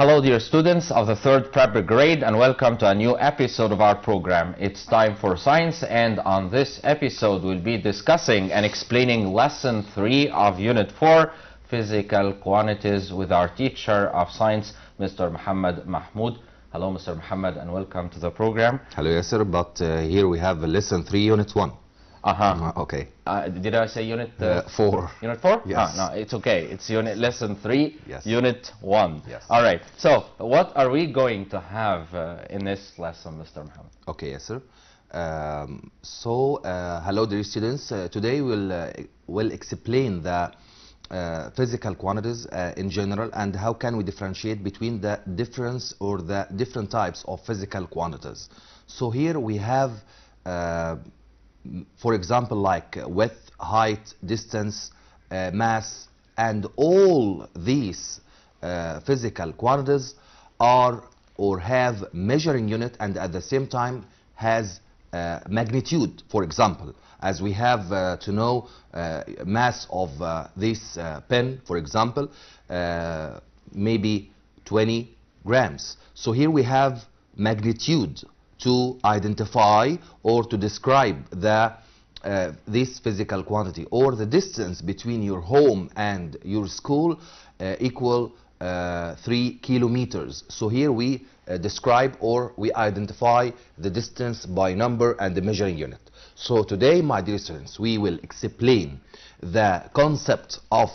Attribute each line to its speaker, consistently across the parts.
Speaker 1: Hello dear students of the 3rd prep grade, and welcome to a new episode of our program. It's time for science, and on this episode we'll be discussing and explaining lesson 3 of unit 4, physical quantities, with our teacher of science, Mr. Muhammad Mahmoud. Hello Mr. Muhammad, and welcome to the program.
Speaker 2: Hello, yes sir, but here we have lesson 3 unit 1. Okay.
Speaker 1: Did I say unit
Speaker 2: 4?
Speaker 1: Unit 4?
Speaker 2: Yes.
Speaker 1: No, it's okay. It's lesson 3,
Speaker 2: yes.
Speaker 1: Unit 1.
Speaker 2: Yes.
Speaker 1: All right. So, what are we going to have in this lesson, Mr. Muhammad?
Speaker 2: Okay, yes sir. Hello dear students. Today we'll explain the physical quantities in general, and how can we differentiate between the difference or the different types of physical quantities. So here we have for example, like width, height, distance, mass, and all these physical quantities are or have measuring unit, and at the same time has magnitude. For example, as we have to know mass of this pen, for example, maybe 20 grams. So here we have magnitude to identify or to describe this physical quantity, or the distance between your home and your school equal 3 kilometers. So here we describe or we identify the distance by number and the measuring unit. So today, my dear students, we will explain the concept of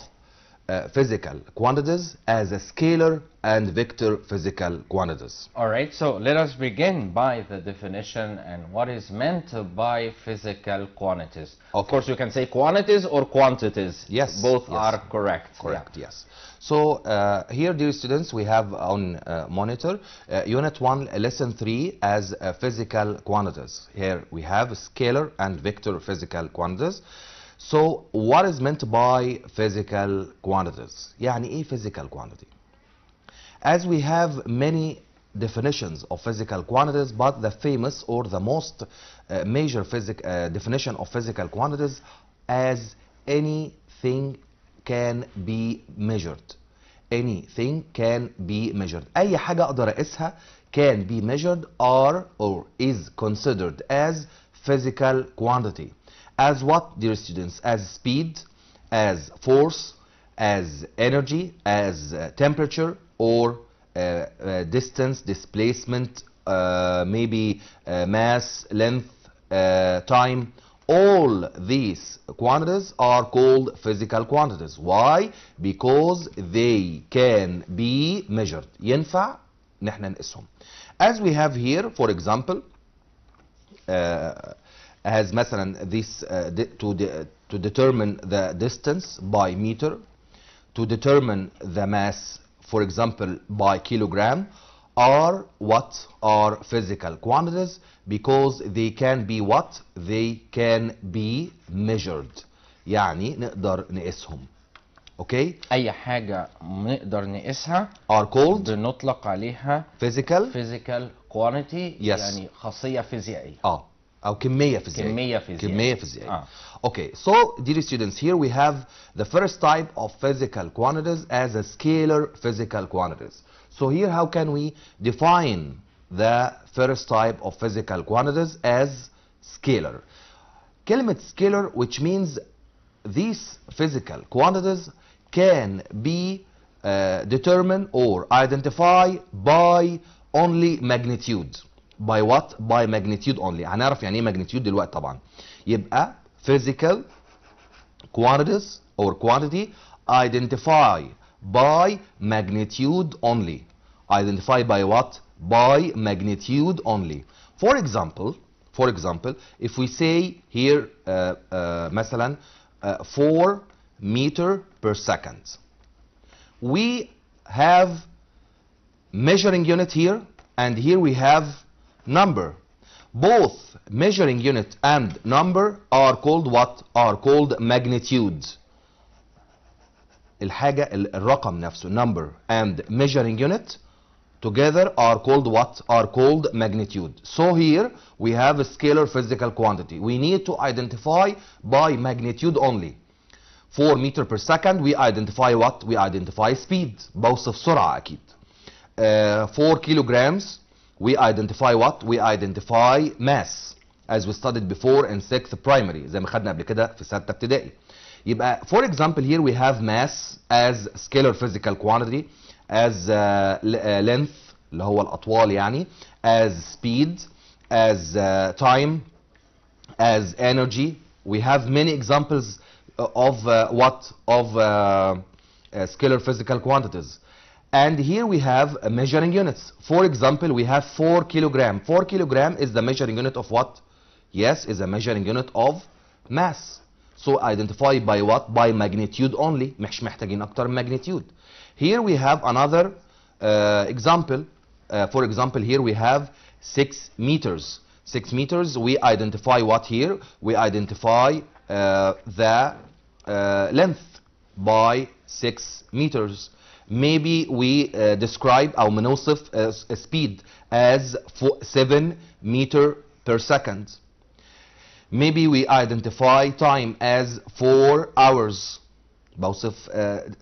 Speaker 2: physical quantities as a scalar and vector physical quantities.
Speaker 1: All right, so let us begin by the definition and what is meant by physical quantities. Of course, you can say quantities or quantities.
Speaker 2: Yes.
Speaker 1: Both
Speaker 2: yes.
Speaker 1: are correct.
Speaker 2: Correct, yes. So here, dear students, we have on monitor Unit 1, Lesson 3 as physical quantities. Here we have scalar and vector physical quantities. So what is meant by physical quantities? يعني ايه physical quantity? As we have many definitions of physical quantities, but the famous or the most major definition of physical quantities as anything can be measured. Anything can be measured. أي حاجة أقدر أقيسها can be measured are or is considered as physical quantity. As what, dear students? As speed, as force, as energy, as temperature, or distance, displacement, maybe mass, length, time. All these quantities are called physical quantities. Why? Because they can be measured. ينفع نحن نقيسهم. As we have here, for example, as مثلا this to determine the distance by meter, to determine the mass, for example, by kilogram, are what are physical quantities, because they can be what? They can be measured. يعني نقدر نقيسهم. Okay?
Speaker 1: أي حاجة نقدر نقيسها
Speaker 2: are called
Speaker 1: بنطلق عليها
Speaker 2: physical
Speaker 1: quantity.
Speaker 2: Yes.
Speaker 1: يعني خاصية فيزيائية.
Speaker 2: أو كمية فيزيائية.
Speaker 1: كمية فيزيائية.
Speaker 2: Okay, so dear students, here we have the first type of physical quantities as a scalar physical quantities. So here, how can we define the first type of physical quantities as scalar? كلمة scalar, which means these physical quantities can be determined or identified by only magnitude. By what? By magnitude only. هنعرف يعني ايه magnitude دلوقتي طبعا. يبقى physical quantities or quantity identified by magnitude only. Identified by what? By magnitude only. For example, if we say here مثلا 4 meter per second, we have measuring unit here, and here we have number. Both measuring unit and number are called what? Are called magnitude. الرقم نفسه, number and measuring unit together are called what? Are called magnitude. So here we have a scalar physical quantity. We need to identify by magnitude only. 4 meter per second, we identify what? We identify speed. بوصف سرعة أكيد. 4 kilograms, we identify what? We identify mass as we studied before in 6th primary زي ما خدنا قبل كده في 6 ابتدائي. يبقى for example here we have mass as scalar physical quantity, as length اللي هو الأطوال يعني, as speed, as time, as energy. We have many examples of scalar physical quantities. And here we have measuring units. For example, we have 4 kilogram. 4 kilogram is the measuring unit of what? Yes, is a measuring unit of mass. So identify by what? By magnitude only. مش محتاجين أكتر magnitude. Here we have another example. For example, here we have 6 meters. 6 meters, we identify what here? We identify the length by 6 meters. Maybe we describe أو بنوصف speed as 7 meter per second. Maybe we identify time as 4 hours. بوصف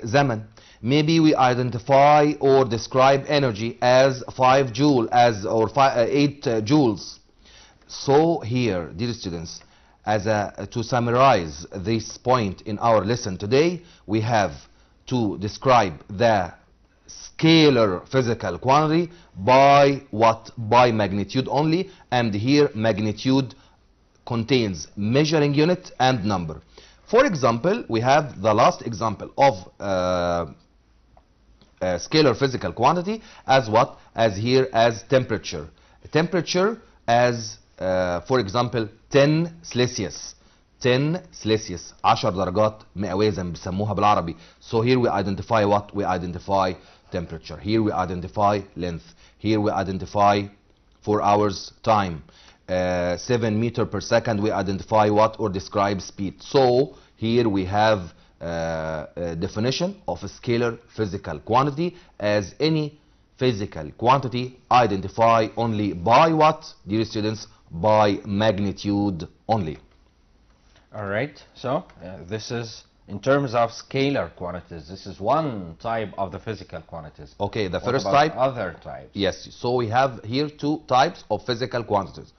Speaker 2: زمن. Maybe we identify or describe energy as 5 joule or 8 joules. So here, dear students, to summarize this point in our lesson today, we have to describe the scalar physical quantity by what? By magnitude only, and here magnitude contains measuring unit and number. For example, we have the last example of scalar physical quantity as what? As here as temperature. Temperature as for example 10 Celsius. 10 Celsius 10 درجات مئوية زي ما بيسموها بالعربي. So here we identify what? We identify temperature. Here we identify length. Here we identify 4 hours time. 7 meter per second, we identify what? Or describe speed. So here we have a definition of a scalar physical quantity as any physical quantity identified only by what, dear students? By magnitude only.
Speaker 1: All right, so this is in terms of scalar quantities. This is one type of the physical quantities.
Speaker 2: Okay, the
Speaker 1: What
Speaker 2: first
Speaker 1: about
Speaker 2: type.
Speaker 1: Other types.
Speaker 2: Yes, so we have here 2 types of physical quantities.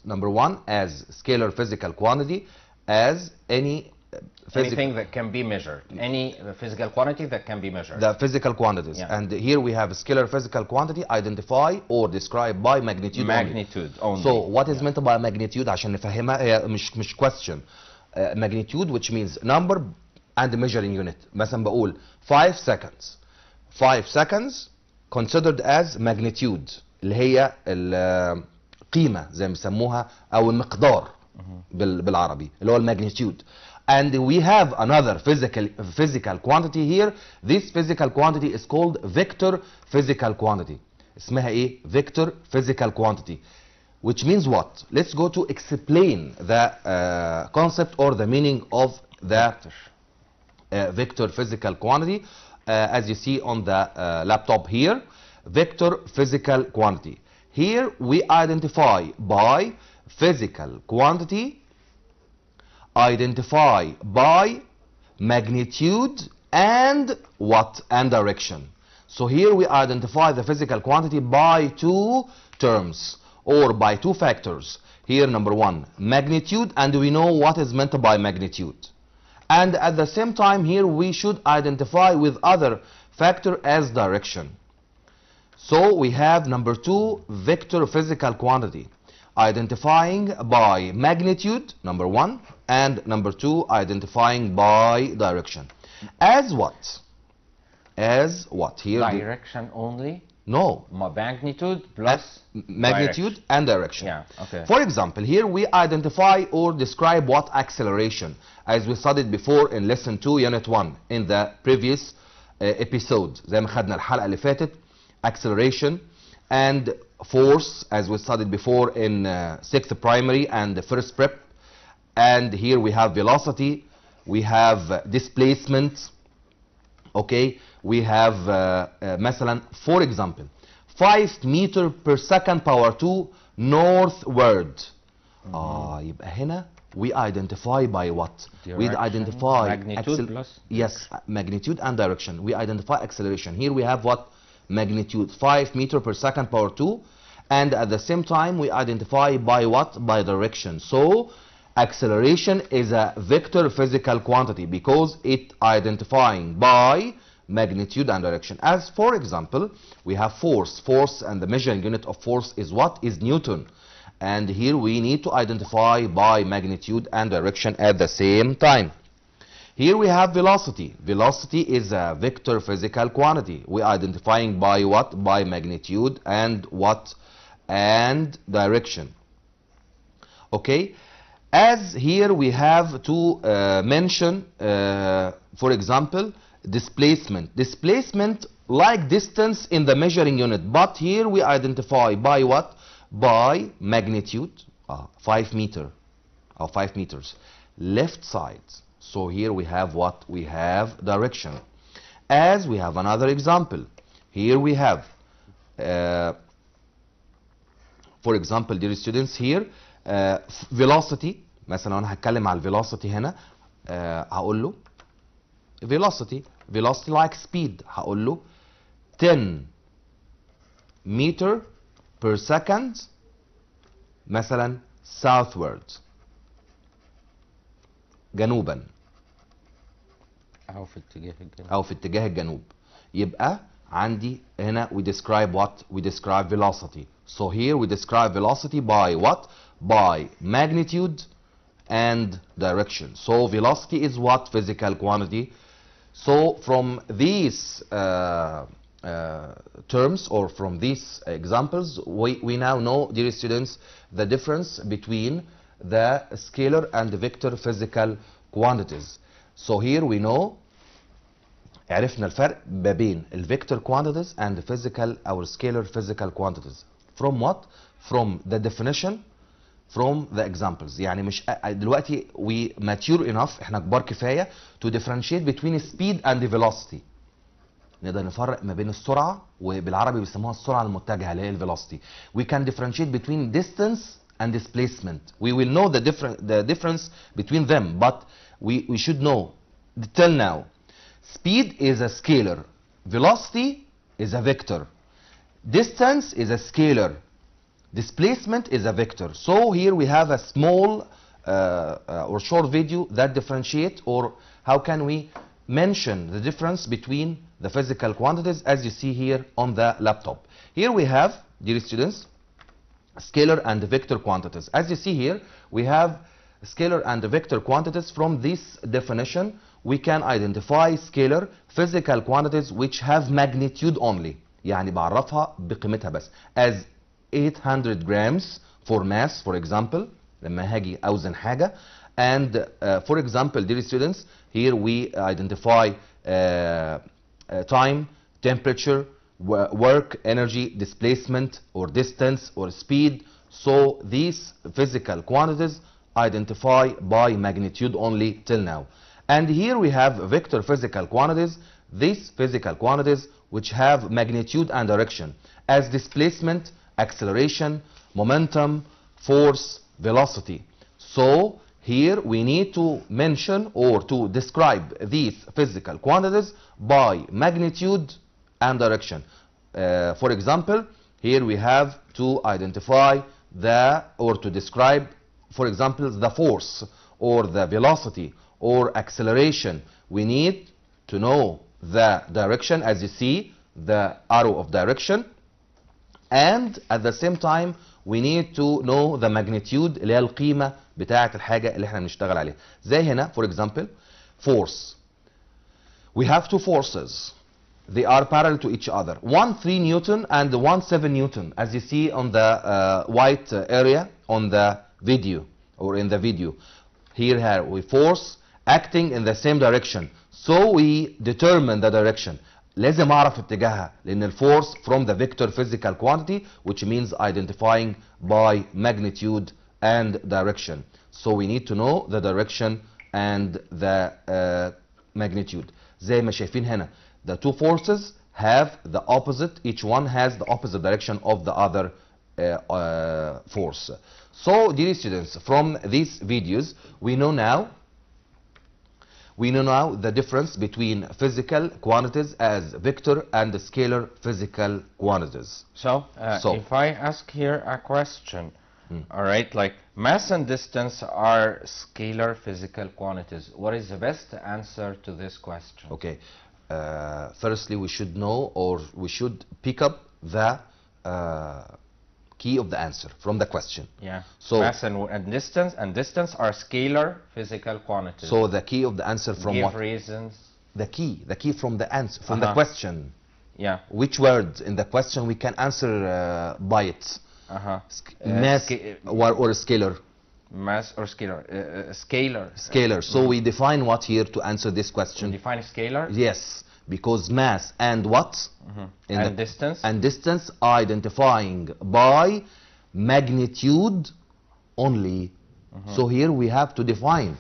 Speaker 2: Number 1 as scalar physical quantity, as
Speaker 1: anything that can be measured. Any physical quantity that can be measured.
Speaker 2: The physical quantities.
Speaker 1: Yeah.
Speaker 2: And here we have scalar physical quantity identify or describe by magnitude
Speaker 1: only.
Speaker 2: So what is meant by magnitude عشان نفهمها هي مش question. Magnitude which means number and measuring unit. مثلا بقول 5 seconds. 5 seconds considered as magnitude اللي هي القيمة زي ما بيسموها أو المقدار بالعربي اللي هو الماgnitude. And we have another physical quantity here. This physical quantity is called vector physical quantity. اسمها ايه؟ Vector physical quantity. Which means what? Let's go to explain the concept or the meaning of the vector physical quantity. As you see on the laptop here, vector physical quantity. Here we identify by physical quantity identify by magnitude and what? And direction. So here we identify the physical quantity by 2 terms or by 2 factors. Here number 1 magnitude, and we know what is meant by magnitude. And at the same time here we should identify with other factor as direction. So we have number 2 vector physical quantity identifying by magnitude, number 1, and number 2 identifying by direction. As what? As what? Here
Speaker 1: direction only?
Speaker 2: No.
Speaker 1: Magnitude plus
Speaker 2: magnitude
Speaker 1: direction.
Speaker 2: And direction.
Speaker 1: Yeah, okay.
Speaker 2: For example, here we identify or describe what? Acceleration, as we studied before in lesson 2 unit 1 in the previous episode. زي ما خدنا الحلقة اللي فاتت acceleration and force as we studied before in 6th primary and the first prep. And here we have velocity, we have displacement, okay, we have مثلا for example 5 meter per second power 2 northward. يبقى هنا we identify by what?
Speaker 1: Direction,
Speaker 2: we identify
Speaker 1: magnitude plus
Speaker 2: yes, magnitude and direction. We identify acceleration. Here we have what? magnitude 5 meter per second power 2, and at the same time we identify by what? By direction. So acceleration is a vector physical quantity because it identifying by magnitude and direction. As for example, we have force, and the measuring unit of force is what? Is Newton. And here we need to identify by magnitude and direction at the same time. Here we have velocity. Velocity is a vector physical quantity. We are identifying by what? By magnitude and what? And direction. Okay. As here we have to mention, for example, displacement. Displacement like distance in the measuring unit, but here we identify by what? By magnitude, 5 meter or 5 meters. Left side. So here we have what? We have direction. As we have another example. Here we have, for example, dear students, here velocity. مثلا انا هتكلم على الفيلوسيتي هنا، هقول له velocity like speed، هقول له 10 meter per second مثلا southward، جنوبا او في اتجاه الجنوب. يبقى عندي هنا we describe what? We describe velocity. So here we describe velocity by what? By magnitude and direction. So velocity is what? Physical quantity. So from these terms or from these examples, we now know, dear students, the difference between the scalar and the vector physical quantities. So here we know عرفنا الفرق ما بين الفيكتور quantities and the physical or scalar physical quantities. From what? From the definition, from the examples. يعني مش دلوقتي we mature enough، احنا كبار كفايه to differentiate between speed and velocity. نقدر نفرق ما بين السرعه، وبالعربي بيسموها السرعه المتجهه اللي هي الفيلوسيتي. We can differentiate between distance and displacement. We will know the difference between them, but we should know till now. Speed is a scalar, velocity is a vector, distance is a scalar, displacement is a vector. So here we have a small or short video that differentiate, or how can we mention the difference between the physical quantities as you see here on the laptop. Here we have, dear students, scalar and vector quantities. As you see here, we have scalar and vector quantities. From this definition, we can identify scalar physical quantities which have magnitude only. يعني بعرفها بقيمتها بس. As 800 grams for mass, for example, لما هاجي أوزن حاجة. And for example, dear students, here we identify time, temperature, work, energy, displacement, or distance, or speed. So these physical quantities identify by magnitude only till now. And here we have vector physical quantities, these physical quantities which have magnitude and direction, as displacement, acceleration, momentum, force, velocity. So here we need to mention or to describe these physical quantities by magnitude and direction. For example, here we have to identify or to describe, for example, the force or the velocity or acceleration. We need to know the direction, as you see the arrow of direction, and at the same time we need to know the magnitude اللي هي القيمة بتاعة الحاجة اللي احنا بنشتغل عليها. زي هنا for example force. We have two forces. They are parallel to each other. One 3 Newton and one 7 Newton, as you see on the white area on the video or in the video. Here we force acting in the same direction. So we determine the direction. لازم اعرف اتجاهها لان الفورس from the vector physical quantity, which means identifying by magnitude and direction. So we need to know the direction and the magnitude. زي ما شايفين هنا, the two forces have the opposite, each one has the opposite direction of the other force. So dear students, from these videos we know now We know now the difference between physical quantities as vector and scalar physical quantities.
Speaker 1: So, if I ask here a question, all right, like mass and distance are scalar physical quantities. What is the best answer to this question?
Speaker 2: Okay. Firstly, we should know, or we should pick up the key of the answer from the question.
Speaker 1: Yeah.
Speaker 2: So
Speaker 1: mass and distance are scalar physical quantities.
Speaker 2: So the key of the answer from
Speaker 1: Give
Speaker 2: what?
Speaker 1: reasons.
Speaker 2: The key from the answer, from the question.
Speaker 1: Yeah.
Speaker 2: Which word in the question we can answer by it? Mass or scalar?
Speaker 1: Mass or scalar? Scalar.
Speaker 2: Scalar. So we define what here to answer this question?
Speaker 1: We define scalar?
Speaker 2: Yes, because mass and what?
Speaker 1: And distance?
Speaker 2: And distance identifying by magnitude only. So here we have to define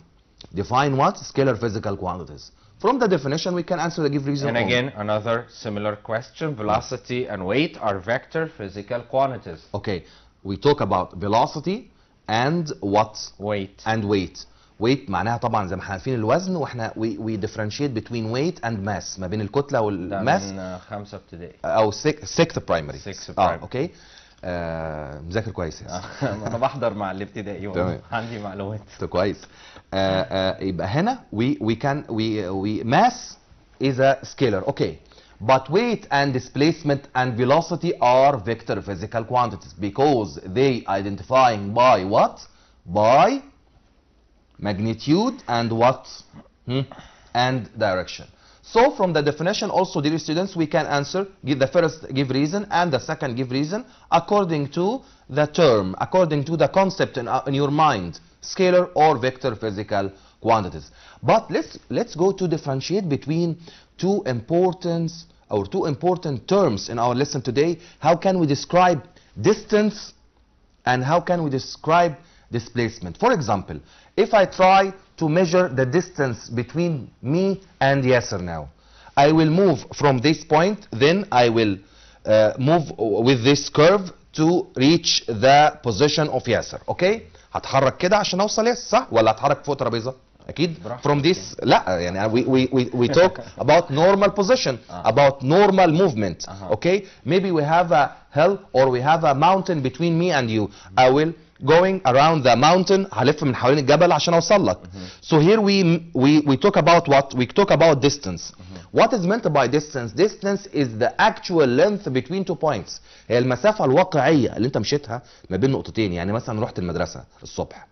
Speaker 2: what? Scalar physical quantities. From the definition we can answer the give reason.
Speaker 1: And again, another similar question. Velocity and weight are vector physical quantities.
Speaker 2: Okay, we talk about velocity and what?
Speaker 1: Weight.
Speaker 2: And weight. weight معناها طبعا زي ما احنا عارفين الوزن، واحنا we differentiate between weight and mass، ما بين الكتله والماس.
Speaker 1: ده من 5 ابتدائي
Speaker 2: او 6 برايمري.
Speaker 1: 6 برايمري.
Speaker 2: اوكي. مذاكر كويس يعني.
Speaker 1: انا بحضر مع الابتدائي عندي معلومات.
Speaker 2: كويس. يبقى هنا we can mass is a scalar. Okay. But weight and displacement and velocity are vector physical quantities because they identifying by what? By magnitude and what? And direction. So from the definition also, dear students, we can answer, give the first give reason and the second give reason according to the term, according to the concept in your mind, scalar or vector physical quantities. But let's go to differentiate between two important terms in our lesson today. How can we describe distance and how can we describe displacement? For example, if I try to measure the distance between me and Yasser now, I will move from this point, then I will move with this curve to reach the position of Yasser. Okay? هتحرك كده عشان اوصل ياسر، صح؟ ولا هتحرك فوق ترابيزه؟ اكيد. From this لا يعني we talk about normal position, about normal movement. Okay? Maybe we have a hill or we have a mountain between me and you. I will going around the mountain، هلف من حوالين الجبل عشان اوصل لك. So here we talk about what? We talk about distance. What is meant by distance? Distance is the actual length between two points. هي المسافة الواقعية اللي انت مشيتها ما بين نقطتين. يعني مثلا رحت المدرسة الصبح.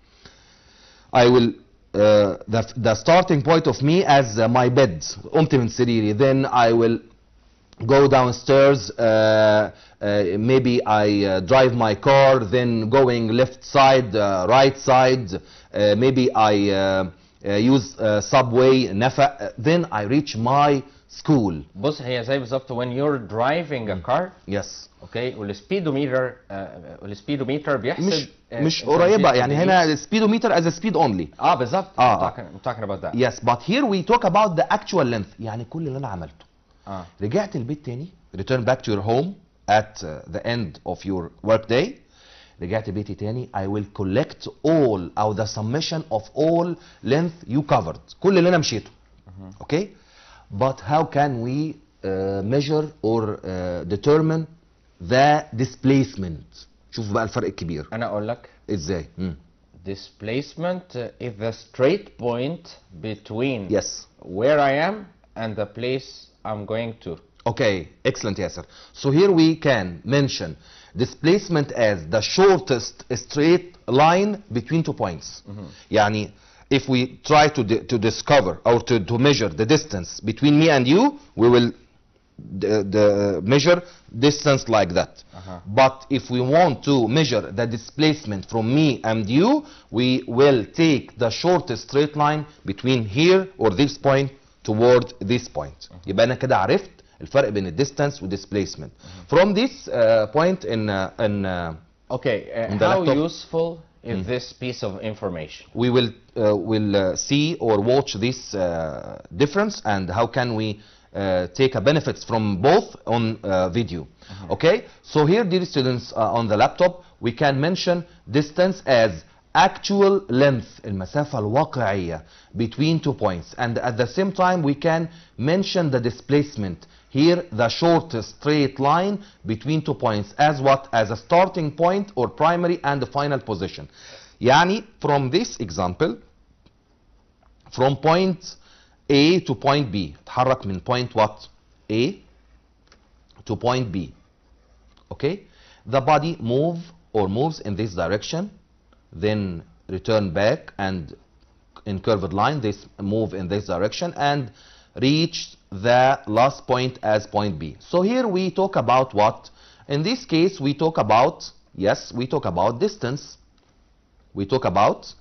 Speaker 2: I will the starting point of me as my bed. قمت من سريري. Then I will go downstairs. Maybe I drive my car, then going left side, right side. Maybe I use subway نفق. Then I reach my school.
Speaker 1: بص هي زي بالظبط when you're driving a car.
Speaker 2: Yes.
Speaker 1: اوكي. والسبيدوميتر بيحسب
Speaker 2: مش قريبه يعني هنا speedometer as a speed only.
Speaker 1: بالظبط. I'm talking about that.
Speaker 2: Yes, but here we talk about the actual length. يعني كل اللي انا عملته. رجعت البيت تاني. Return back to your home at the end of your work day. رجعت بيتي تاني. I will collect all او the summation of all length you covered. كل اللي انا مشيته. Okay? But how can we measure or determine the displacement? شوف بقى الفرق الكبير.
Speaker 1: انا اقول لك
Speaker 2: ازاي.
Speaker 1: Displacement is the straight point between
Speaker 2: yes
Speaker 1: where I am and the place I'm going to.
Speaker 2: Okay, excellent Yasser. So here we can mention displacement as the shortest straight line between two points. يعني if we try to discover or to measure the distance between me and you, we will measure distance like that. But if we want to measure the displacement from me and you, we will take the shortest straight line between here or this point toward this point. يبقى أنا كده عرفت الفرق بين distance و displacement. From this point in
Speaker 1: how useful is this piece of information?
Speaker 2: We will see or watch this difference and how can we take a benefits from both on video. Okay, so here dear students on the laptop we can mention distance as actual length المسافة الواقعية between 2 points, and at the same time we can mention the displacement here, the shortest straight line between 2 points as what? As a starting point or primary and the final position. يعني from this example, from point A to point B, تحرك من point what? A to point B. Okay, the body moves in this direction, then return back, and in curved line this move in this direction and reach the last point as point B. So here we talk about what? In this case we talk about, yes, we talk about distance. We talk about,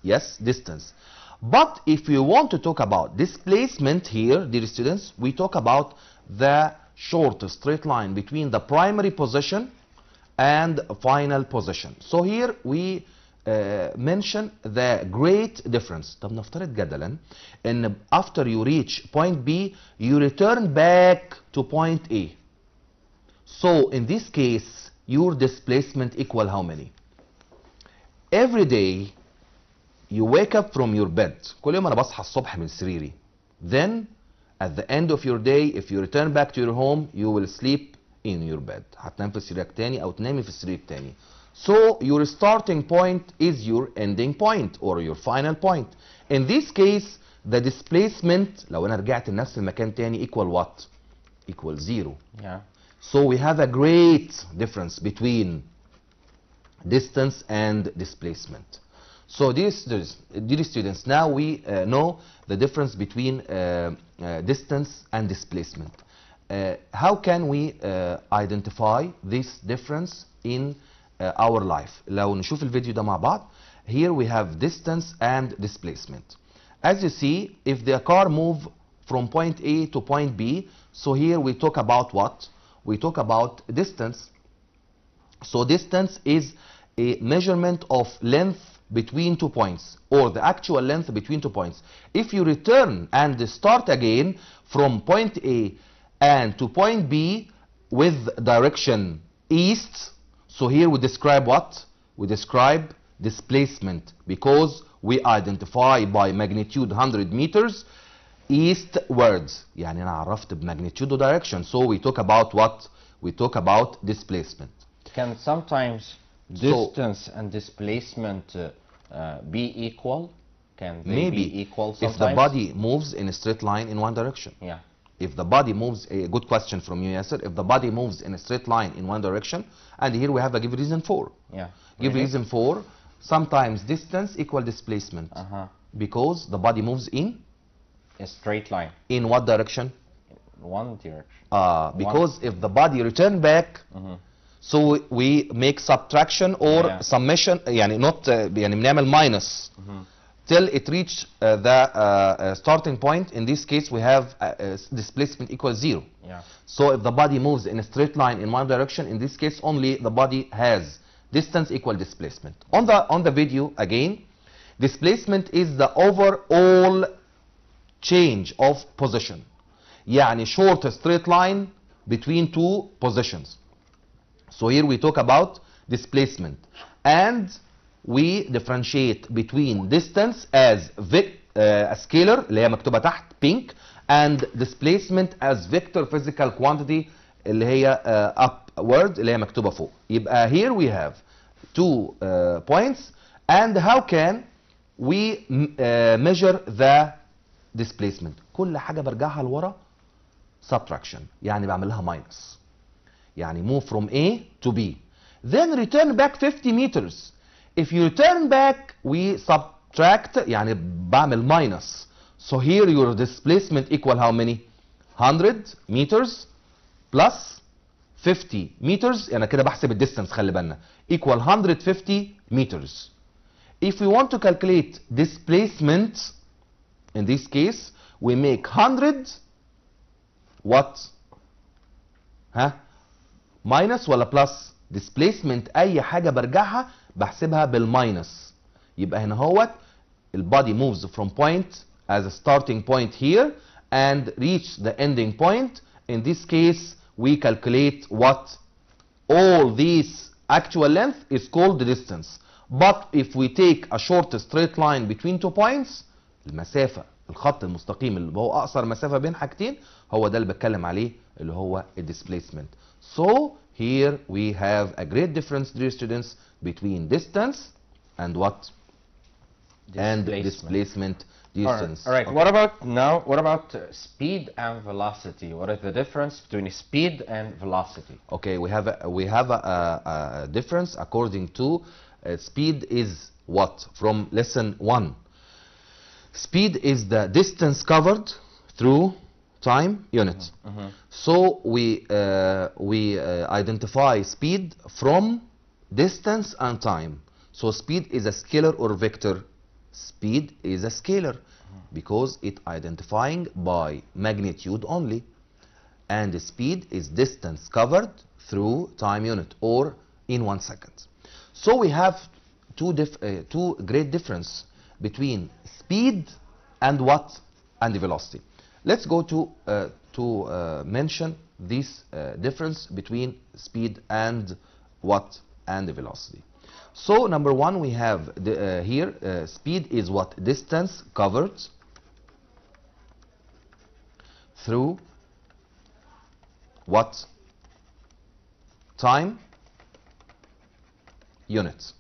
Speaker 2: yes, distance. But if you want to talk about displacement here, dear students, we talk about the short straight line between the primary position and final position. So here we mention the great difference. طب نفترض جدلا ان after you reach point B you return back to point A. So in this case your displacement equal how many? Every day you wake up from your bed. كل يوم انا بصحى الصبح من سريري. Then at the end of your day if you return back to your home you will sleep in your bed. هتنام في سريرك تاني او تنامي في سريرك تاني. So your starting point is your ending point or your final point. In this case the displacement لو انا رجعت لنفس المكان تاني equal what? Equal 0.
Speaker 1: Yeah.
Speaker 2: So we have a great difference between distance and displacement. So dear students, now we know the difference between distance and displacement. How can we identify this difference in our life? لو نشوف الفيديو ده مع بعض. Here we have distance and displacement. As you see, if the car move from point A to point B, so here we talk about what? We talk about distance. So distance is a measurement of length between 2 points, or the actual length between 2 points. If you return and start again from point A and to point B with direction east, so here we describe what? We describe displacement because we identify by magnitude 100 meters eastwards. يعني أنا عرفت بmagnitude direction. So we talk about what? We talk about displacement.
Speaker 1: Can sometimes distance and displacement be equal? Can they
Speaker 2: maybe
Speaker 1: be equal sometimes?
Speaker 2: If the body moves in a straight line in one direction.
Speaker 1: Yeah.
Speaker 2: If the body moves, a good question from you, Yasser. If the body moves in a straight line in one direction, and here we have a give reason for.
Speaker 1: Yeah.
Speaker 2: Give reason for, sometimes distance equal displacement. Because the body moves in
Speaker 1: a straight line.
Speaker 2: In what direction?
Speaker 1: In one direction.
Speaker 2: Because if the body return back, so we make subtraction or summation, يعني not يعني بنعمل minus till it reach the starting point. In this case we have displacement equals 0.
Speaker 1: Yeah.
Speaker 2: So if the body moves in a straight line in one direction, in this case only the body has distance equal displacement. On the video again, displacement is the overall change of position. يعني short straight line between two positions. So here we talk about displacement, and we differentiate between distance as a scalar اللي هي مكتوبة تحت pink, and displacement as vector physical quantity اللي هي upward اللي هي مكتوبة فوق. يبقى here we have 2 points, and how can we measure the displacement? كل حاجة برجعها لورا subtraction، يعني بعمل لها minus. يعني move from A to B, then return back 50 meters. If you return back we subtract يعني بعمل minus. So here your displacement equal how many? 100 meters plus 50 meters. يعني كده بحسب الديستانس، خلي بالنا، equal 150 meters. If we want to calculate displacement, in this case we make 100 what? ها؟ minus ولا plus؟ displacement اي حاجه برجعها بحسبها بالماينس. يبقى هنا هوت البادي moves from point as a starting point here and reach the ending point. In this case we calculate what? All these actual length is called the distance, But if we take a short straight line between two points, المسافة الخط المستقيم اللي هو أقصر مسافة بين حاجتين هو ده اللي بتكلم عليه اللي هو displacement. So here we have a great difference, dear students, between distance and what? And displacement distance.
Speaker 1: All right.
Speaker 2: Okay.
Speaker 1: What about now? What about speed and velocity? What is the difference between speed and velocity?
Speaker 2: Okay, we have a difference according to speed is what? From lesson 1. Speed is the distance covered through time unit. So we identify speed from distance and time. So speed is a scalar or vector? Speed is a scalar because it identifying by magnitude only, and the speed is distance covered through time unit or in 1 second. So we have two great difference between speed and what? And the velocity. Let's go to mention this difference between speed and what? And the velocity. So number one, we have here speed is what? Distance covered through what? Time units.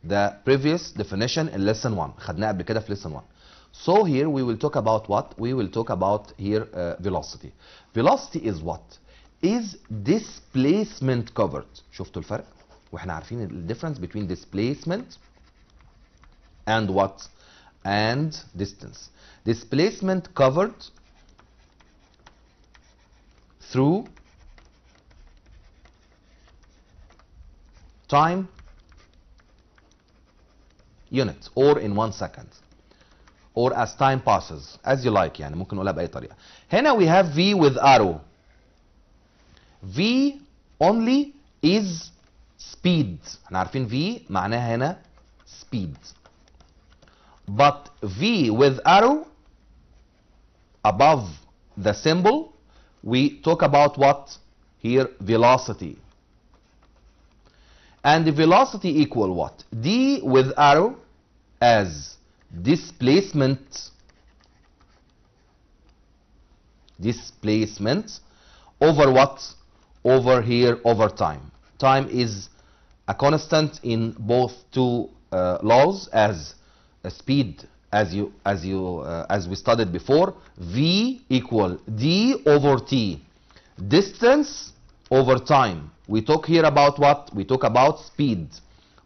Speaker 2: The previous definition in lesson 1 خدناها قبل كده في lesson 1. So here we will talk about what? We will talk about here velocity. Velocity is what? Is displacement covered. شفتوا الفرق؟ واحنا عارفين ال difference between displacement and what? And distance. Displacement covered through time unit or in 1 second or as time passes as you like يعني ممكن نقولها بأي طريقة. هنا we have V with arrow. V only is speed. احنا عارفين V معناها هنا speed. But V with arrow above the symbol we talk about what? Here velocity. And the velocity equal what? D with arrow as displacement over what? Over here over time. Time is a constant in both two laws as speed as we studied before. V equal D over T. Distance over time. We talk here about what? We talk about speed.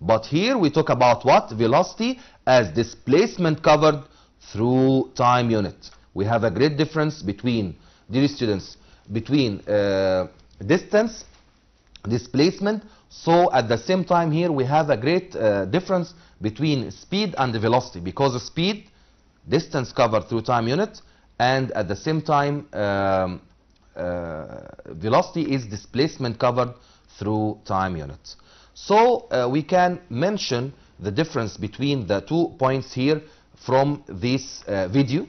Speaker 2: But here we talk about what? Velocity as displacement covered through time unit. We have a great difference between, dear students, between distance, displacement. So at the same time here we have a great difference between speed and velocity, because of speed, distance covered through time unit, and at the same time velocity is displacement covered through time units. So we can mention the difference between the 2 points here from this video.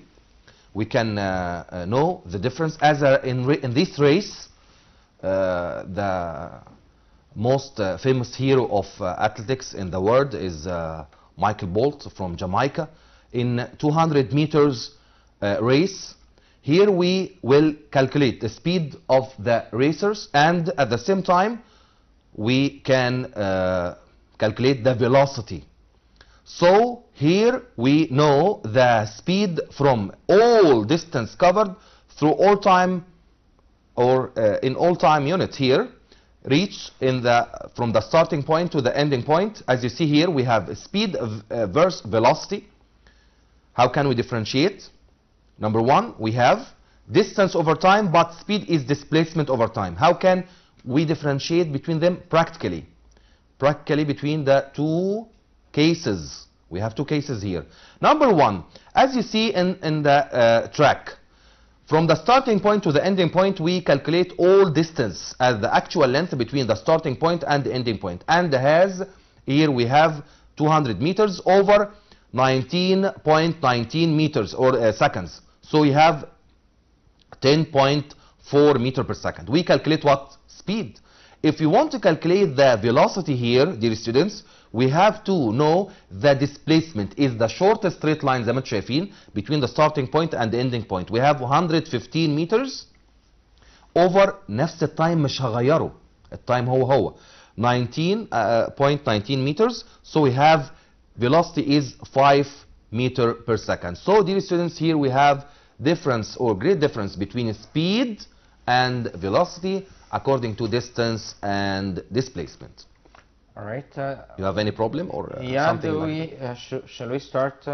Speaker 2: We can know the difference as in this race. The most famous hero of athletics in the world is Michael Bolt from Jamaica. In 200 meters race, here we will calculate the speed of the racers, and at the same time we can calculate the velocity. So here we know the speed from all distance covered through all time or in all time units here reach in from the starting point to the ending point. As you see here we have speed versus velocity. How can we differentiate? Number one, we have distance over time, but speed is displacement over time. How can we differentiate between them practically? Practically between the two cases. We have two cases here. Number one, as you see in the track, from the starting point to the ending point, we calculate all distance as the actual length between the starting point and the ending point. And here we have 200 meters over 19.19 meters or seconds. So we have 10.4 meter per second. We calculate what? Speed. If you want to calculate the velocity here, dear students, we have to know the displacement is the shortest straight line زي ما انتم شايفين between the starting point and the ending point. We have 115 meters over نفس التايم مش هغيره. التايم هو 19.19 meters. So we have velocity is 5 meter per second. So dear students, here we have difference or great difference between speed and velocity according to distance and displacement.
Speaker 1: All right.
Speaker 2: You have any problem or
Speaker 1: yeah,
Speaker 2: something
Speaker 1: do
Speaker 2: like
Speaker 1: we,
Speaker 2: that?
Speaker 1: shall we start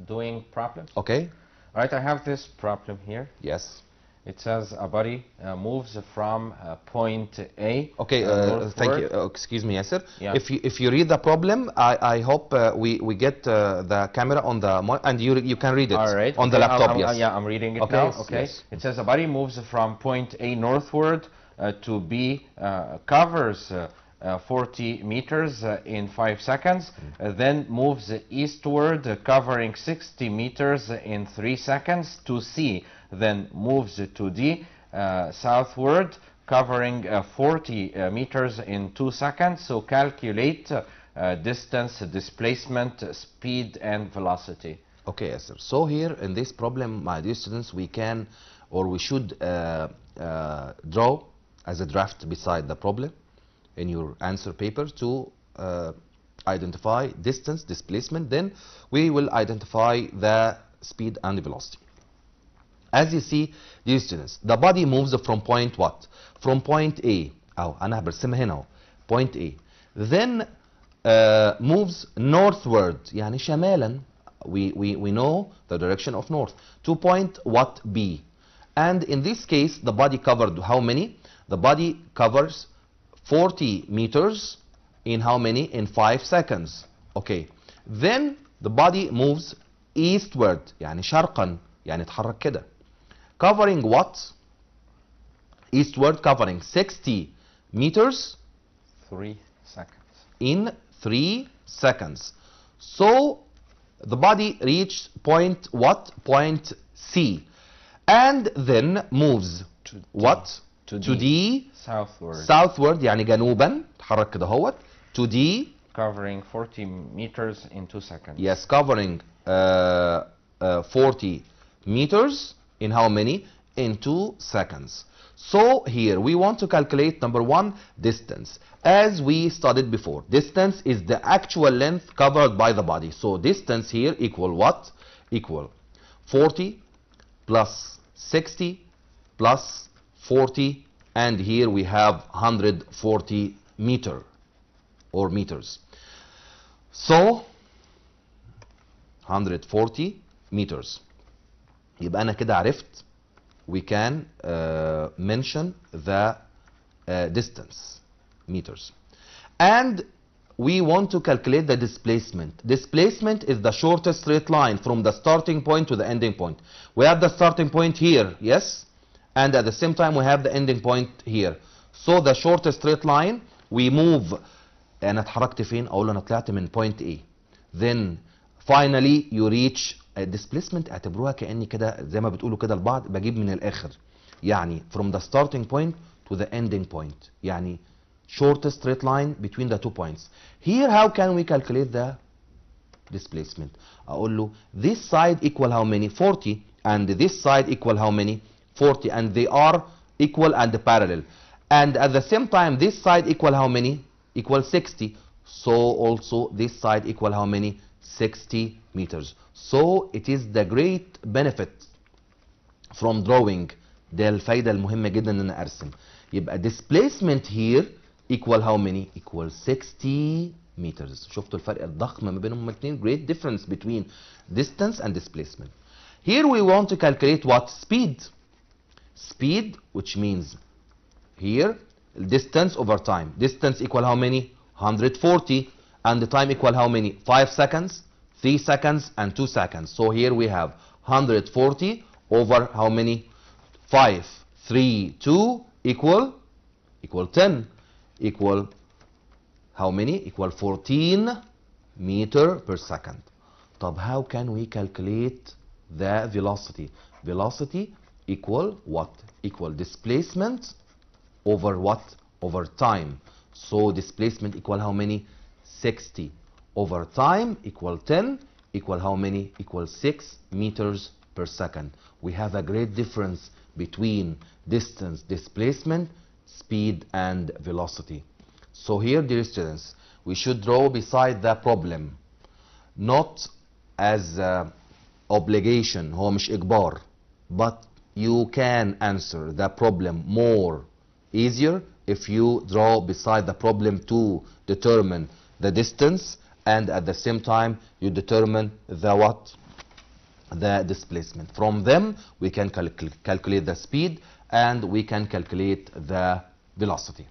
Speaker 1: doing problems?
Speaker 2: Okay.
Speaker 1: All right, I have this problem here.
Speaker 2: Yes.
Speaker 1: It says a body moves from point A.
Speaker 2: Okay, thank you. Excuse me, Yasser.
Speaker 1: Yeah.
Speaker 2: If you read the problem, I hope we get the camera on the and you can read it.
Speaker 1: All right.
Speaker 2: On the laptop. Yes.
Speaker 1: Yeah, I'm reading it
Speaker 2: Okay,
Speaker 1: now. Okay.
Speaker 2: yes.
Speaker 1: It says a body moves from point A northward to B, covers 40 meters in 5 seconds, then moves eastward, covering 60 meters in 3 seconds, to C, then moves to D, southward, covering 40 meters in 2 seconds. So calculate distance, displacement, speed, and velocity.
Speaker 2: Okay, yes, sir. So here in this problem, my dear students, we can or we should draw as a draft beside the problem in your answer paper to identify distance, displacement. Then we will identify the speed and the velocity. As you see, dear students, the body moves from point what? From point A. أنا برسمها هنا أهو. Point A. Then moves northward. يعني شمالا. We know the direction of north. To point what? B. And in this case, the body covered how many? The body covers 40 meters in how many? In 5 seconds. Okay. Then the body moves eastward. يعني شرقا. يعني اتحرك كده. Covering what? Eastward, covering 60 meters
Speaker 1: 3 seconds.
Speaker 2: in 3 seconds. So the body reached point what? Point C. And then moves
Speaker 1: to D.
Speaker 2: what?
Speaker 1: To
Speaker 2: D.
Speaker 1: Southward.
Speaker 2: Southward يعني جنوبا. تحرك كده هوت. To D.
Speaker 1: Covering 40 meters in 2 seconds.
Speaker 2: Yes, covering 40 meters in how many? In 2 seconds. So here we want to calculate number 1, distance. As we studied before, distance is the actual length covered by the body. So distance here equal what? Equal 40 plus 60 plus 40, and here we have 140 meter or meters. So 140 meters. يبقى أنا كده عرفت we can mention the distance meters. And we want to calculate the displacement. Displacement is the shortest straight line from the starting point to the ending point. We have the starting point here, yes? And at the same time we have the ending point here. So the shortest straight line, we move. أنا اتحركت فين؟ أقول أنا طلعت من point A. Then finally you reach displacement. اعتبروها كأني كده زي ما بتقولوا كده البعض بجيب من الآخر. يعني from the starting point to the ending point. يعني shortest straight line between the 2 points. Here how can we calculate the displacement? أقول له this side equal how many? 40. And this side equal how many? 40. And they are equal and parallel. And at the same time this side equal how many? Equal 60. So also this side equal how many? 60 meters. So it is the great benefit from drawing. ده الفايدة المهمة جدا ان انا ارسم. يبقى displacement here equal how many? Equal 60 meters. شفتوا الفرق الضخم ما بينهم الاثنين. Great difference between distance and displacement. Here we want to calculate what? Speed. Speed, which means here distance over time. Distance equal how many? 140. And the time equal how many? 5 seconds, 3 seconds, and 2 seconds. So here we have 140 over how many? 5, 3, 2 equal 10. Equal how many? Equal 14 meter per second. طب how can we calculate the velocity? Velocity equal what? Equal displacement over what? over time. So displacement equal how many? 60 over time equal 10 equal how many? Equal 6 meters per second. We have a great difference between distance, displacement, speed and velocity. So here, dear students, we should draw beside the problem, not as obligation, هو مش إجبار, but you can answer the problem more easier if you draw beside the problem to determine the distance, and at the same time you determine the what? The displacement. From them we can calculate the speed and we can calculate the velocity.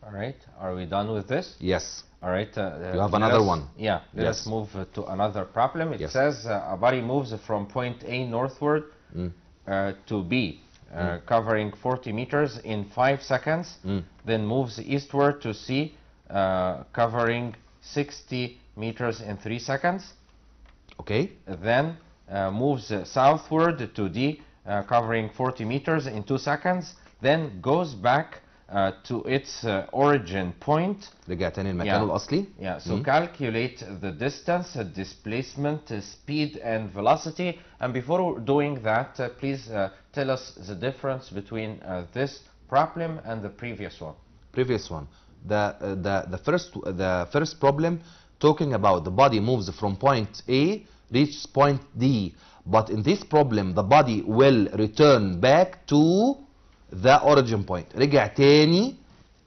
Speaker 1: All right, are we done with this?
Speaker 2: Yes.
Speaker 1: All right.
Speaker 2: You have another one.
Speaker 1: Yeah, let's
Speaker 2: Yes.
Speaker 1: move to another problem. It
Speaker 2: Yes.
Speaker 1: says a body moves from point A northward to B, covering 40 meters in 5 seconds, then moves eastward to C, covering 60 meters in 3 seconds,
Speaker 2: Okay.
Speaker 1: then moves southward to D, covering 40 meters in 2 seconds, then goes back to its origin point.
Speaker 2: رجع تاني لمكانه الأصلي.
Speaker 1: Yeah, so calculate the distance, displacement, speed and velocity. And before doing that, please tell us the difference between this problem and the previous one.
Speaker 2: Previous one. The first problem talking about the body moves from point A reaches point D, but in this problem the body will return back to the origin point. رجع تاني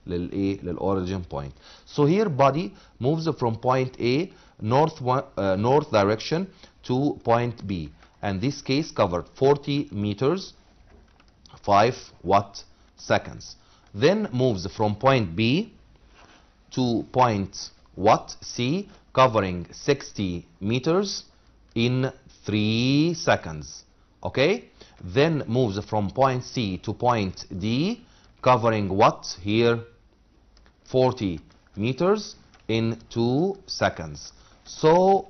Speaker 2: للorigin point. So here body moves from point A north direction to point B, and this case covered 40 meters 5 seconds. Then moves from point B to point C, covering 60 meters in 3 seconds. Okay? Then moves from point C to point D, covering here 40 meters in 2 seconds. So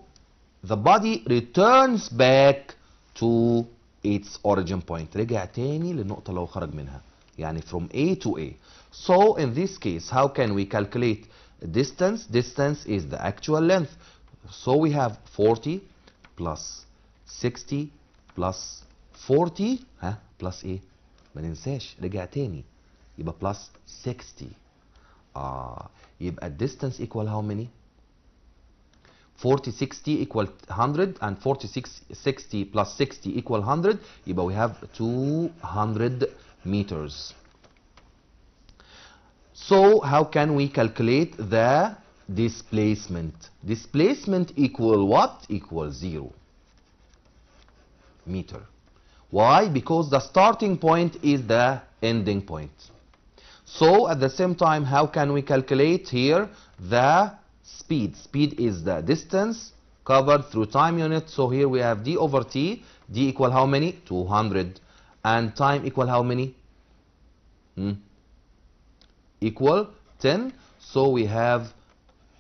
Speaker 2: the body returns back to its origin point. رجع تاني للنقطة اللي هو خرج منها. يعني from A to A. So in this case, how can we calculate distance? Distance is the actual length. So we have 40 plus 60 plus 40 plus ايه؟ ما ننساش رجع تاني يبقى plus 60. يبقى distance equal how many? 40 60 equal 100 and 46 60 plus 60 equal 100. يبقى we have 200 meters. So how can we calculate the displacement? Displacement equal what? Equal 0 meter. Why? Because the starting point is the ending point. So at the same time, how can we calculate here the speed? Speed is the distance covered through time unit. So here we have d over t. D equal how many? 200. And time equal how many? Equal 10. So we have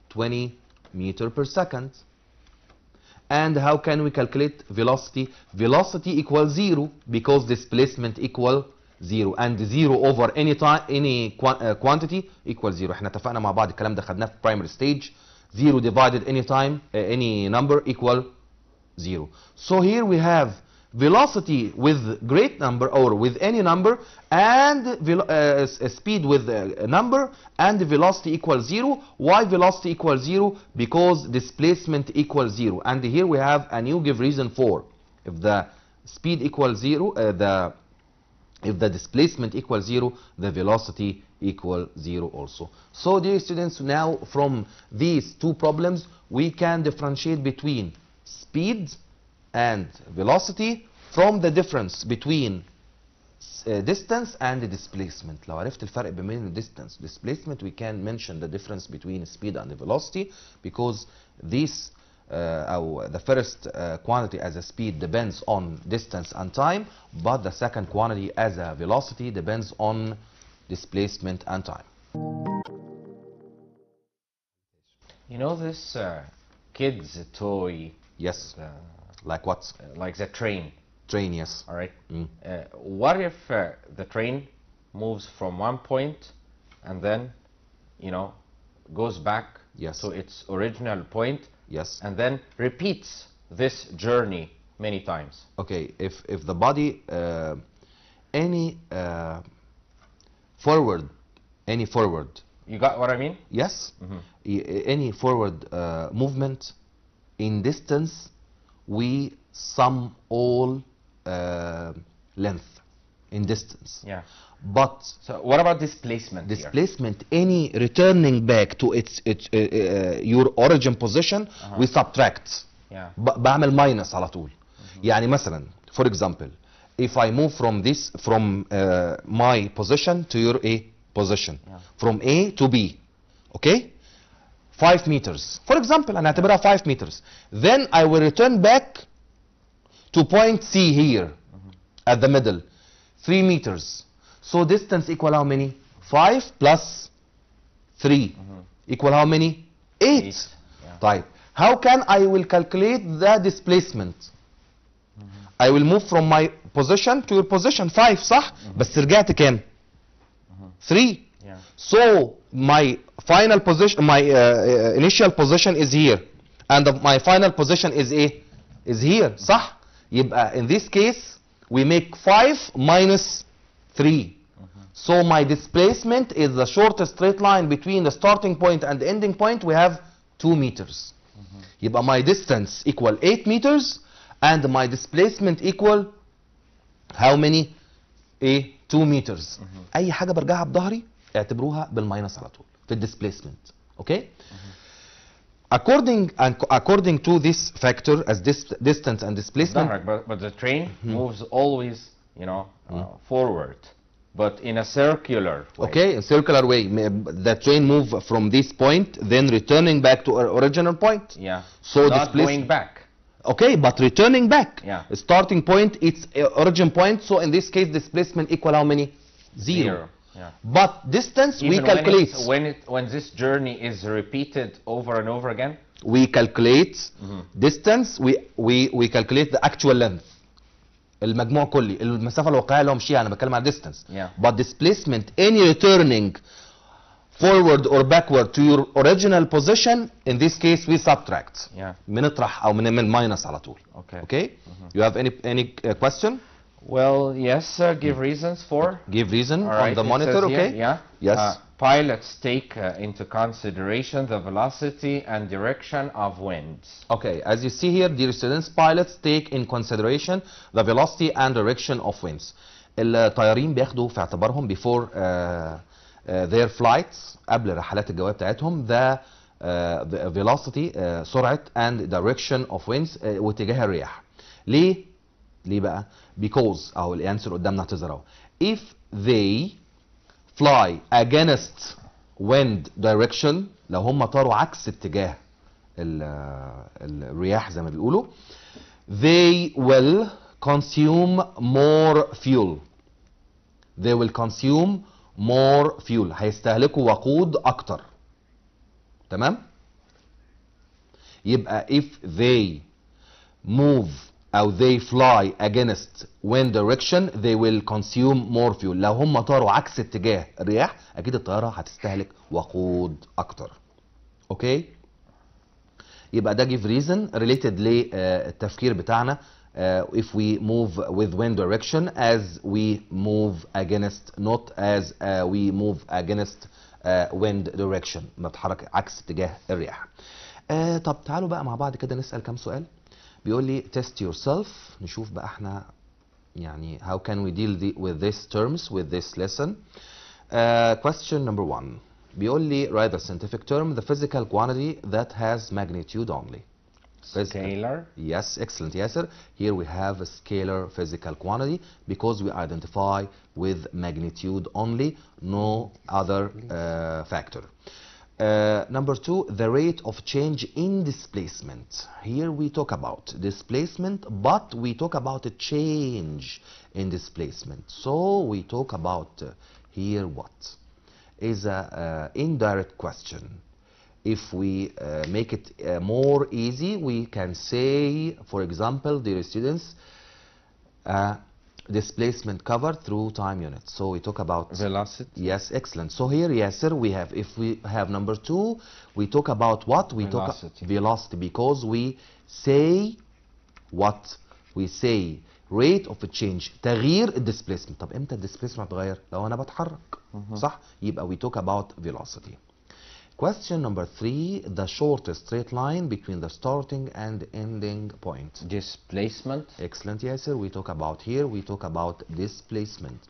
Speaker 2: 20 meter per second. And how can we calculate velocity? Velocity equals 0 because displacement equal 0, and 0 over any time, any quantity equals 0. احنا اتفقنا مع بعض الكلام ده خدناه في primary stage. 0 divided any time, any number equal 0. So here we have velocity with great number or with any number, and speed with a number, and velocity equals 0. Why velocity equals 0? Because displacement equals 0. And here we have a new give reason for. If the speed equals 0, if the displacement equals 0, the velocity equals 0 also. So dear students, now from these two problems we can differentiate between speed and velocity from the difference between distance and displacement. لو عرفت الفرق بين distance and displacement, we can mention the difference between speed and velocity, because this the first quantity as a speed depends on distance and time, but the second quantity as a velocity depends on displacement and time.
Speaker 1: You know this kids toy?
Speaker 2: Yes. Like what?
Speaker 1: Like the train.
Speaker 2: Train, yes.
Speaker 1: All right. What if the train moves from one point and then, you know, goes back
Speaker 2: Yes.
Speaker 1: to its original point,
Speaker 2: Yes.
Speaker 1: and then repeats this journey many times.
Speaker 2: Okay, if the body any forward,
Speaker 1: You got what I mean?
Speaker 2: yes, any forward movement in distance, we sum all length in distance.
Speaker 1: Yeah.
Speaker 2: But
Speaker 1: So what about displacement here?
Speaker 2: displacement, any returning back to its your origin position, we subtract.
Speaker 1: Yeah.
Speaker 2: بعمل minus على طول. يعني مثلا for example, if I move from my position to your A position, from A to B, okay, 5 meters for example, هنعتبرها 5 meters, then I will return back to point C here at the middle, 3 meters. So distance equal how many? 5 plus 3 equal how many? 8.
Speaker 1: Yeah.
Speaker 2: طيب, how can I will calculate the displacement? I will move from my position to your position 5, صح؟ بس رجعت كام؟ 3.
Speaker 1: Yeah.
Speaker 2: So my final position, my initial position is here, and my final position is here, صح؟ يبقى in this case we make 5 minus 3. So my displacement is the shortest straight line between the starting point and the ending point. We have 2 meters. يبقى my distance equal 8 meters and my displacement equal how many? 2 meters. اي حاجه برجعها بظهري اعتبروها بالماينس على طول في الديسبيسمنت. Okay? According to this factor as distance and displacement.
Speaker 1: But the train moves always, you know, forward, but in a circular way.
Speaker 2: Okay, in circular way. The train move from this point, then returning back to our original point.
Speaker 1: Yeah.
Speaker 2: So
Speaker 1: not going back.
Speaker 2: Okay, but returning back.
Speaker 1: Yeah.
Speaker 2: Starting point, its origin point. So in this case, displacement equal how many? 0.
Speaker 1: Yeah.
Speaker 2: But distance
Speaker 1: Even
Speaker 2: we calculate.
Speaker 1: when this journey is repeated over and over again.
Speaker 2: We calculate distance. We calculate the actual length. المجموع كلي المسافة الواقعية اللي هو مشيها. أنا بتكلم عن distance.
Speaker 1: Yeah.
Speaker 2: But displacement, any returning forward or backward to your original position, in this case we subtract.
Speaker 1: Yeah.
Speaker 2: بنطرح أو من minus على طول.
Speaker 1: Okay.
Speaker 2: Okay. You have any question?
Speaker 1: Well, yes. Give reasons for.
Speaker 2: Give reason
Speaker 1: All
Speaker 2: on
Speaker 1: right,
Speaker 2: the
Speaker 1: it
Speaker 2: monitor.
Speaker 1: says
Speaker 2: Okay.
Speaker 1: here, yeah.
Speaker 2: Yes.
Speaker 1: Pilots take into consideration the velocity and direction of winds.
Speaker 2: Okay, as you see here, dear students, pilots take in consideration the velocity and direction of winds. الطيارين بياخدوا في اعتبارهم before their flights, قبل الرحلات الجوية بتاعتهم, the velocity, سرعة, and direction of winds, واتجاه الرياح. ليه بقى؟ Because أهو الانسر قدامنا هتظهر اهو. If they fly against wind direction, لو هم طاروا عكس اتجاه الرياح زي ما بيقولوا, they will consume more fuel. They will consume more fuel. هيستهلكوا وقود أكتر. تمام؟ يبقى if they move أو they fly against wind direction, they will consume more fuel. لو هم طاروا عكس اتجاه الرياح أكيد الطيارة هتستهلك وقود أكتر. أوكي؟ يبقى ده give reason related للتفكير بتاعنا. If we move with wind direction as we move against, not as we move against wind direction. نتحرك عكس اتجاه الرياح. طب تعالوا بقى مع بعض كده نسأل كام سؤال. بيقول لي test yourself. نشوف بقى احنا يعني how can we deal with these terms with this lesson. Question number 1. بيقول لي write the scientific term, the physical quantity that has magnitude only.
Speaker 1: Scalar.
Speaker 2: Yes, excellent, Yasser. Here we have a scalar physical quantity because we identify with magnitude only, no other factor. Number 2, the rate of change in displacement. Here we talk about displacement, but we talk about a change in displacement. So we talk about here what is a indirect question. If we make it more easy, we can say, for example, dear students, displacement covered through time units. So we talk about
Speaker 1: velocity.
Speaker 2: Yes, excellent. So here, Yasser, we have, if we have number 2, we talk about what? We
Speaker 1: velocity.
Speaker 2: talk velocity, because we say what? We say rate of change، تغيير الديسبيسمنت. طب امتى الديسبيسمنت هتغير؟ لو انا بتحرك. صح؟ يبقى we talk about velocity. Question number 3, the shortest straight line between the starting and ending point.
Speaker 1: Displacement.
Speaker 2: Excellent, Yasser. We talk about here, we talk about displacement.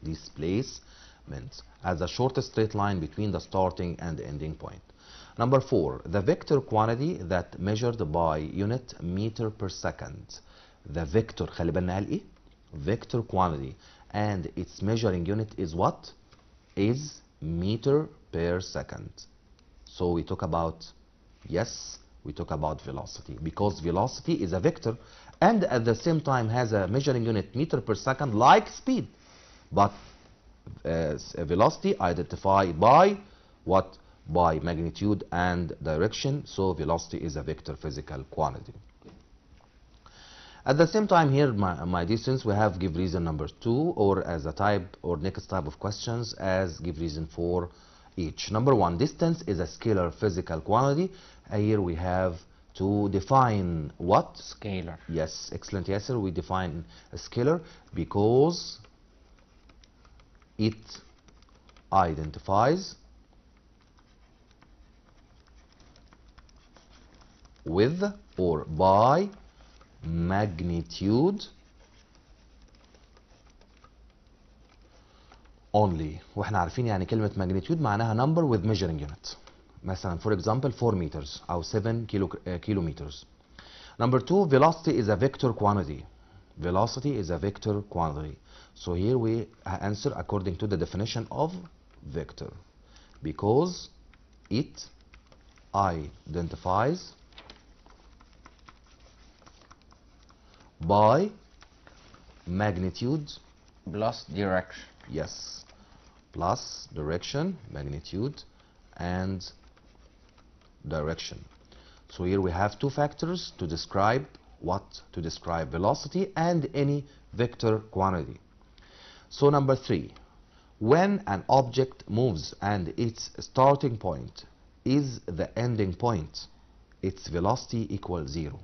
Speaker 2: Displacement as the shortest straight line between the starting and ending point. Number 4, the vector quantity that measured by unit meter per second. The vector, خلي بالنا قال ايه؟ Vector quantity and its measuring unit is what? Is meter per second. So we talk about, yes, we talk about velocity, because velocity is a vector and at the same time has a measuring unit meter per second like speed, but velocity identified by what? By magnitude and direction. So velocity is a vector physical quantity. At the same time here, my distance, we have give reason number 2, or as a type or next type of questions as give reason for each. Number 1, distance is a scalar physical quantity. Here we have to define what?
Speaker 1: Scalar.
Speaker 2: Yes, excellent, Yasser. We define a scalar because it identifies with or by magnitude only. واحنا عارفين يعني كلمة magnitude معناها number with measuring unit. مثلا for example 4 meters أو 7 kilometers. Number 2, velocity is a vector quantity. Velocity is a vector quantity. So here we answer according to the definition of vector, because it identifies by magnitude
Speaker 1: plus direction.
Speaker 2: Yes, plus direction, magnitude and direction. So here we have 2 factors to describe what? To describe velocity and any vector quantity. So number 3, when an object moves and its starting point is the ending point, its velocity equals 0.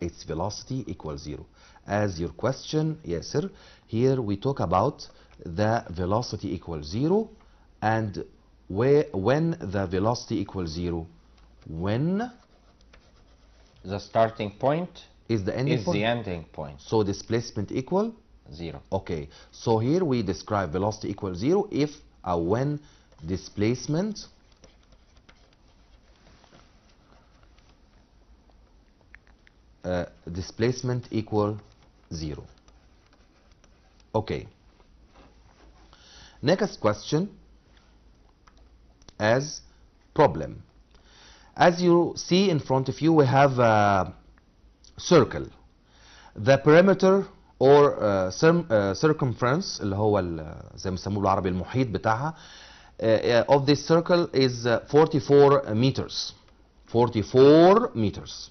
Speaker 2: Its velocity equals 0. As your question, yes sir, here we talk about the velocity equals 0, and when the velocity equals 0, when
Speaker 1: the starting point
Speaker 2: is the ending point.
Speaker 1: The ending point.
Speaker 2: So displacement equal
Speaker 1: 0.
Speaker 2: Okay, so here we describe velocity equals 0 if when displacement displacement equal 0. Okay. Next question as problem. As you see in front of you, we have a circle. The perimeter or circumference اللي هو زي ما بيسموه بالعربي المحيط بتاعها of this circle is 44 meters. 44 meters.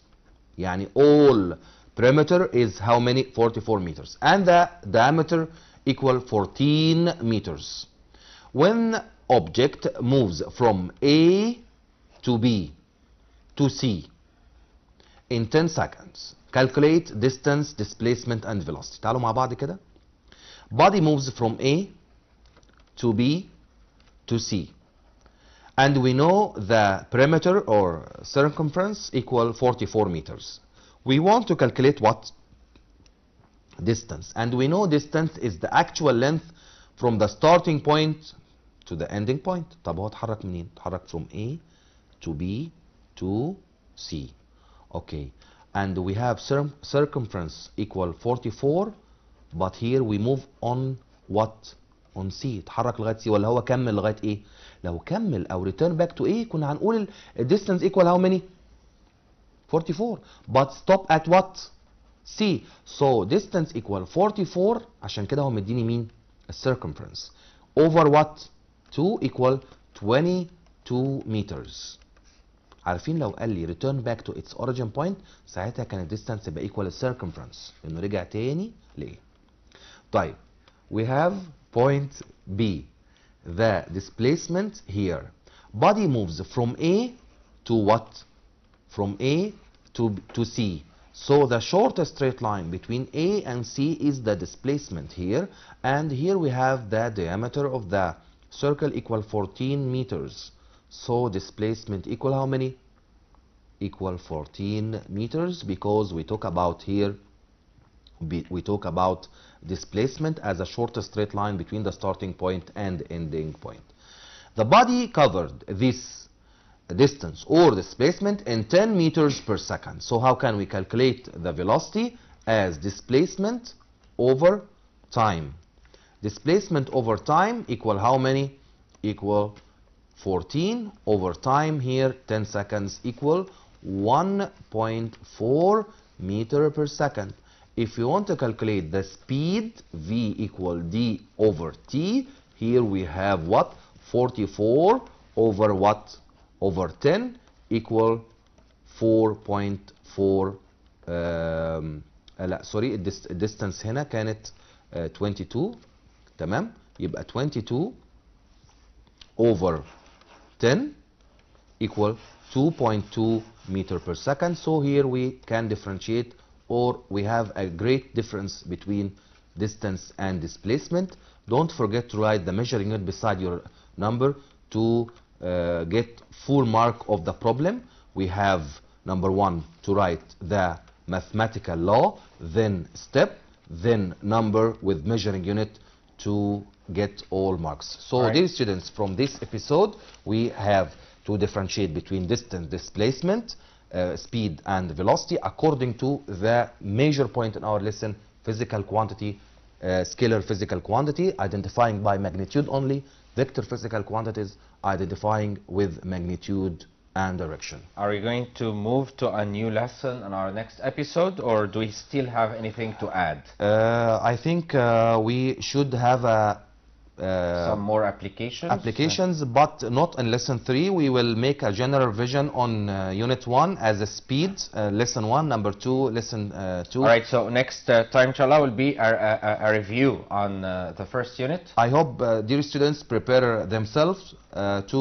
Speaker 2: يعني all perimeter is how many? 44 meters. And the diameter equal 14 meters. When object moves from A to B to C in 10 seconds, calculate distance, displacement and velocity. تعالوا مع بعض كده. Body moves from A to B to C. And we know the perimeter or circumference equal 44 meters. We want to calculate what? Distance. And we know distance is the actual length from the starting point to the ending point. طب هو اتحرك منين؟ اتحرك from A to B to C. Okay. And we have circumference equal 44, but here we move on what? On C. اتحرك لغاية C ولا هو كمل لغاية A؟ لو كمل أو return back to A كنا هنقول distance equal how many? 44. But stop at what? C. So distance equal 44. عشان كده هو مديني مين؟ circumference. Over what? 2 equal 22 meters. عارفين لو قال لي return back to its origin point ساعتها كان الديستانس يبقى equal circumference لانه رجع تاني لايه. طيب we have point B. The displacement here. Body moves from A to what? From A to C. So the shortest straight line between A and C is the displacement here. And here we have the diameter of the circle equal 14 meters. So displacement equal how many? Equal 14 meters because we talk about here, we talk about displacement as a shortest straight line between the starting point and ending point. The body covered this distance or displacement in 10 meters per second. So how can we calculate the velocity? As displacement over time. Displacement over time equal how many? Equal 14 over time here 10 seconds equal 1.4 meter per second. If you want to calculate the speed, V equal D over T, here we have what? 44 over what? Over 10 equal 4.4 لا سوري الديستانس هنا كانت 22 تمام. يبقى 22 over 10 equal 2.2 meter per second. So here we can differentiate, or we have a great difference between distance and displacement. Don't forget to write the measuring unit beside your number to get full mark of the problem. We have number 1 to write the mathematical law, then step, then number with measuring unit to get all marks. So
Speaker 1: right.
Speaker 2: Dear students, from this episode we have to differentiate between distance, displacement, speed and velocity according to the major point in our lesson, physical quantity, scalar physical quantity, identifying by magnitude only, vector physical quantities, identifying with magnitude and direction.
Speaker 1: Are we going to move to a new lesson in our next episode, or do we still have anything to add?
Speaker 2: I think we should have
Speaker 1: some more applications,
Speaker 2: but not in lesson 3. We will make a general revision on unit 1 as a speed, lesson 1, number 2, lesson 2.
Speaker 1: All right, so next time, inshallah, will be a review on the first unit.
Speaker 2: I hope dear students prepare themselves to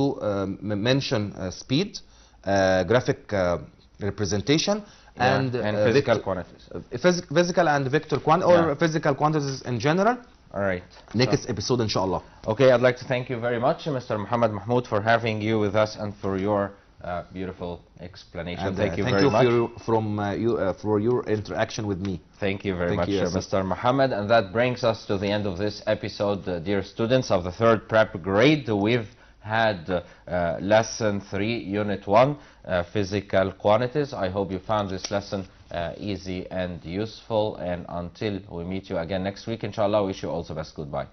Speaker 2: mention speed, graphic representation, and
Speaker 1: physical quantities.
Speaker 2: Physical and vector quantities, or physical quantities in general.
Speaker 1: All right.
Speaker 2: Next episode, inshallah.
Speaker 1: Okay, I'd like to thank you very much, Mr. Muhammad Mahmoud, for having you with us and for your beautiful explanation.
Speaker 2: And,
Speaker 1: thank you very much.
Speaker 2: For your interaction with me.
Speaker 1: Thank you very much, Mr. Muhammad. And that brings us to the end of this episode, dear students of the 3rd prep grade. We've had lesson 3, unit 1, physical quantities. I hope you found this lesson easy and useful, and until we meet you again next week, inshallah, wish you all the best. Goodbye.